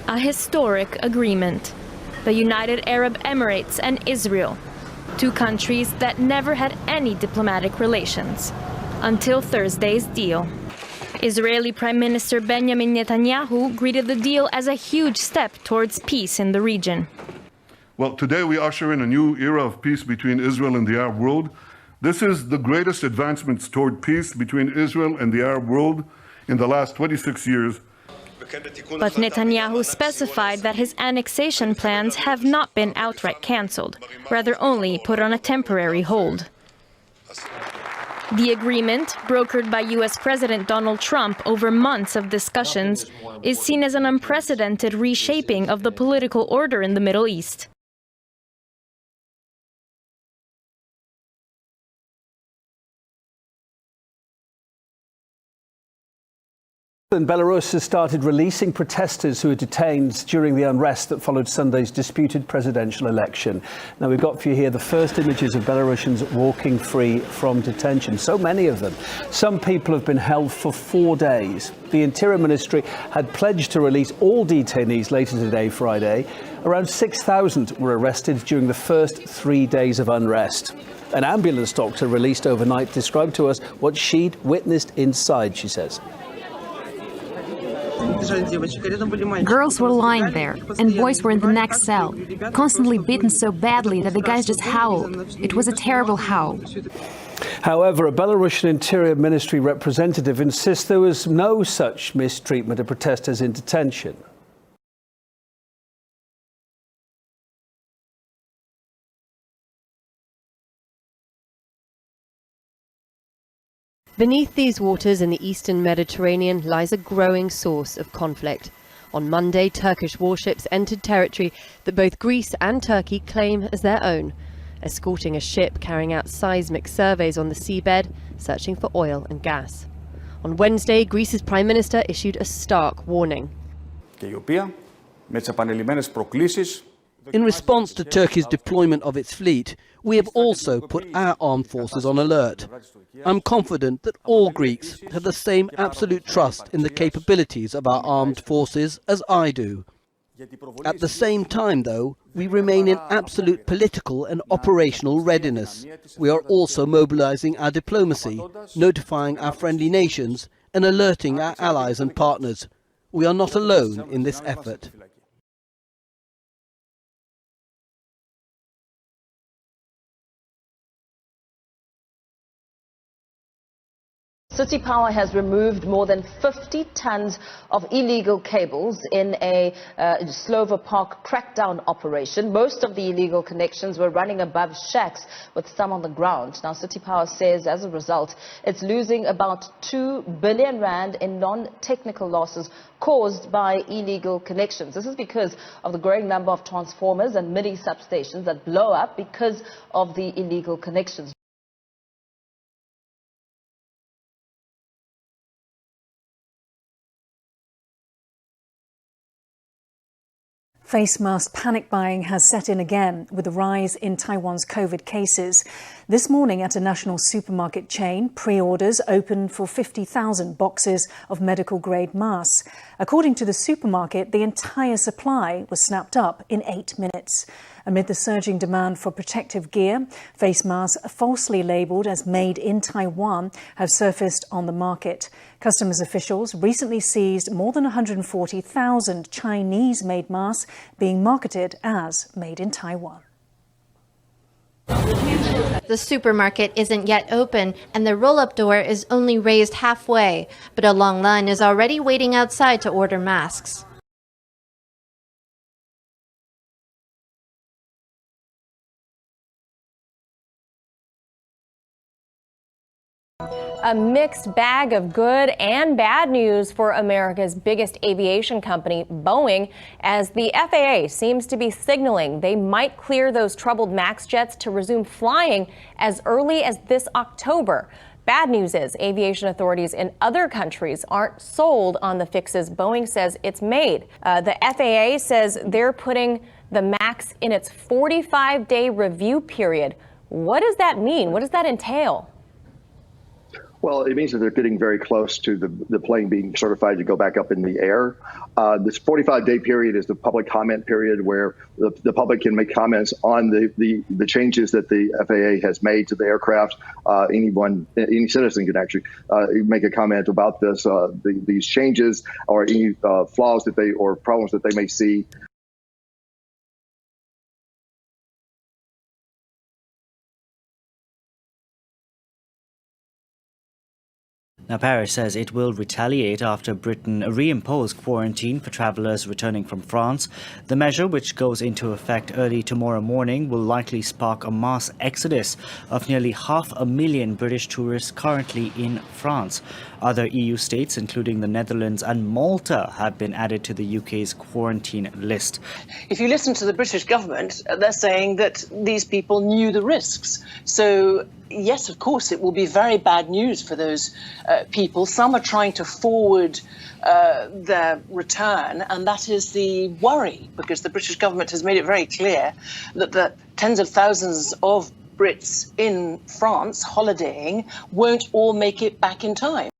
A historic agreement. The United Arab Emirates and Israel, two countries that never had any diplomatic relations, until Thursday's deal. Israeli Prime Minister Benjamin Netanyahu greeted the deal as a huge step towards peace in the region. Well, today we usher in a new era of peace between Israel and the Arab world. This is the greatest advancements toward peace between Israel and the Arab world in the last 26 years. But Netanyahu specified that his annexation plans have not been outright cancelled, rather only put on a temporary hold. The agreement, brokered by U.S. President Donald Trump over months of discussions, is seen as an unprecedented reshaping of the political order in the Middle East. And Belarus has started releasing protesters who were detained during the unrest that followed Sunday's disputed presidential election. Now, we've got for you here the first images of Belarusians walking free from detention. So many of them. Some people have been held for 4 days. The Interior Ministry had pledged to release all detainees later today, Friday. Around 6,000 were arrested during the first 3 days of unrest. An ambulance doctor released overnight described to us what she'd witnessed inside, she says. Girls were lying there, and boys were in the next cell, constantly beaten so badly that the guys just howled. It was a terrible howl. However, a Belarusian Interior Ministry representative insists there was no such mistreatment of protesters in detention. Beneath these waters in the eastern Mediterranean lies a growing source of conflict. On Monday, Turkish warships entered territory that both Greece and Turkey claim as their own, escorting a ship carrying out seismic surveys on the seabed, searching for oil and gas. On Wednesday, Greece's Prime Minister issued a stark warning. In response to Turkey's deployment of its fleet, we have also put our armed forces on alert. I'm confident that all Greeks have the same absolute trust in the capabilities of our armed forces as I do. At the same time, though, we remain in absolute political and operational readiness. We are also mobilizing our diplomacy, notifying our friendly nations and alerting our allies and partners. We are not alone in this effort. City Power has removed more than 50 tons of illegal cables in a Slover Park crackdown operation. Most of the illegal connections were running above shacks, with some on the ground. Now, City Power says as a result, it's losing about 2 billion rand in non-technical losses caused by illegal connections. This is because of the growing number of transformers and mini substations that blow up because of the illegal connections. Face mask panic buying has set in again with the rise in Taiwan's COVID cases. This morning at a national supermarket chain, pre-orders opened for 50,000 boxes of medical-grade masks. According to the supermarket, the entire supply was snapped up in 8 minutes. Amid the surging demand for protective gear, face masks falsely labelled as made in Taiwan have surfaced on the market. Customs officials recently seized more than 140,000 Chinese-made masks being marketed as made in Taiwan. The supermarket isn't yet open and the roll-up door is only raised halfway, but a long line is already waiting outside to order masks. A mixed bag of good and bad news for America's biggest aviation company, Boeing, as the FAA seems to be signaling they might clear those troubled MAX jets to resume flying as early as this October. Bad news is aviation authorities in other countries aren't sold on the fixes Boeing says it's made. The FAA says they're putting the MAX in its 45-day review period. What does that mean? What does that entail? Well, it means that they're getting very close to the plane being certified to go back up in the air. This 45-day period is the public comment period where the public can make comments on the changes that the FAA has made to the aircraft. Any citizen can actually make a comment about this, these changes, or any flaws that or problems that they may see. Now, Paris says it will retaliate after Britain reimposed quarantine for travellers returning from France. The measure, which goes into effect early tomorrow morning, will likely spark a mass exodus of nearly 500,000 British tourists currently in France. Other EU states, including the Netherlands and Malta, have been added to the UK's quarantine list. If you listen to the British government, they're saying that these people knew the risks. So yes, of course, it will be very bad news for those people. Some are trying to forward their return, and that is the worry, because the British government has made it very clear that the tens of thousands of Brits in France holidaying won't all make it back in time.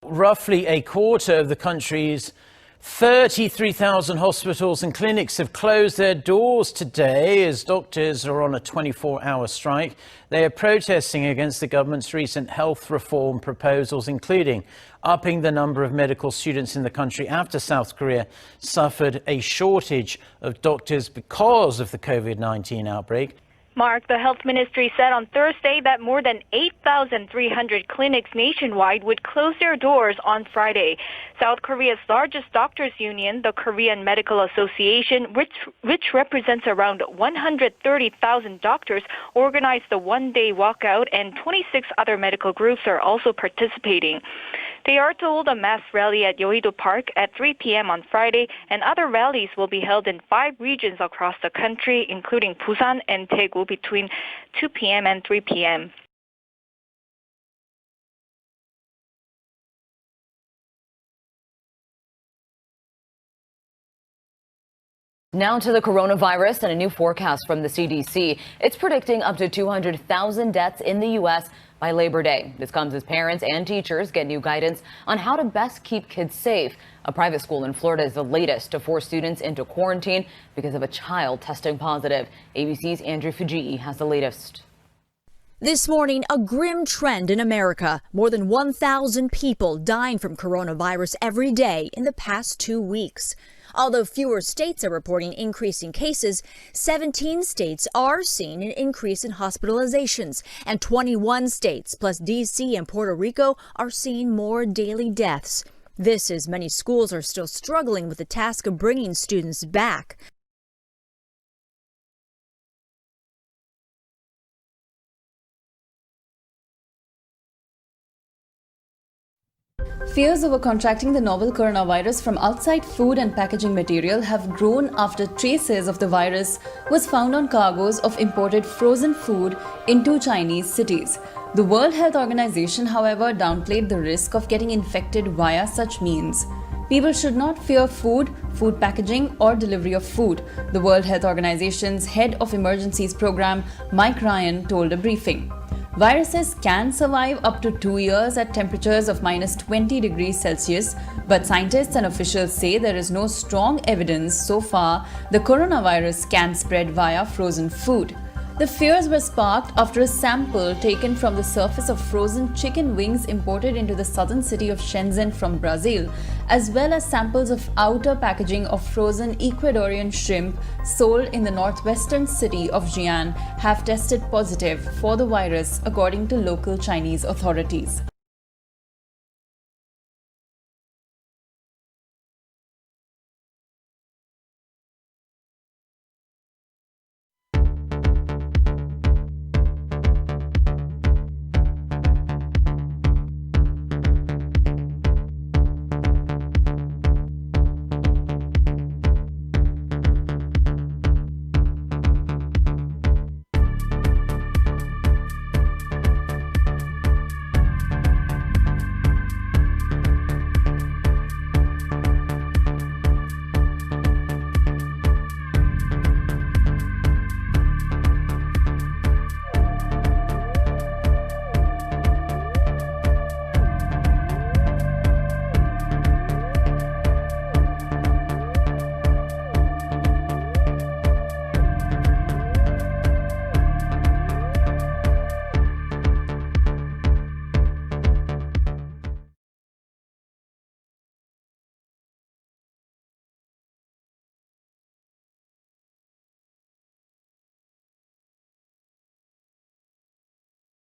Roughly a quarter of the country's 33,000 hospitals and clinics have closed their doors today as doctors are on a 24-hour strike. They are protesting against the government's recent health reform proposals, including upping the number of medical students in the country after South Korea suffered a shortage of doctors because of the COVID-19 outbreak. Mark, the health ministry said on Thursday that more than 8,300 clinics nationwide would close their doors on Friday. South Korea's largest doctors' union, the Korean Medical Association, which represents around 130,000 doctors, organized the one-day walkout, and 26 other medical groups are also participating. They are to hold a mass rally at Yeouido Park at 3 p.m. on Friday, and other rallies will be held in 5 regions across the country, including Busan and Daegu, between 2 p.m. and 3 p.m. Now to the coronavirus and a new forecast from the CDC. It's predicting up to 200,000 deaths in the U.S. by Labor Day. This comes as parents and teachers get new guidance on how to best keep kids safe. A private school in Florida is the latest to force students into quarantine because of a child testing positive. ABC's Andrew Fujii has the latest. This morning, a grim trend in America. More than 1,000 people dying from coronavirus every day in the past 2 weeks. Although fewer states are reporting increasing cases, 17 states are seeing an increase in hospitalizations, and 21 states, plus D.C. and Puerto Rico, are seeing more daily deaths. This as many schools are still struggling with the task of bringing students back. Fears over contracting the novel coronavirus from outside food and packaging material have grown after traces of the virus was found on cargoes of imported frozen food into Chinese cities. The World Health Organization, however, downplayed the risk of getting infected via such means. People should not fear food packaging, or delivery of food, the World Health Organization's head of emergencies program, Mike Ryan, told a briefing. Viruses can survive up to 2 years at temperatures of -20 degrees Celsius, but scientists and officials say there is no strong evidence so far the coronavirus can spread via frozen food. The fears were sparked after a sample taken from the surface of frozen chicken wings imported into the southern city of Shenzhen from Brazil, as well as samples of outer packaging of frozen Ecuadorian shrimp sold in the northwestern city of Jian have tested positive for the virus, according to local Chinese authorities.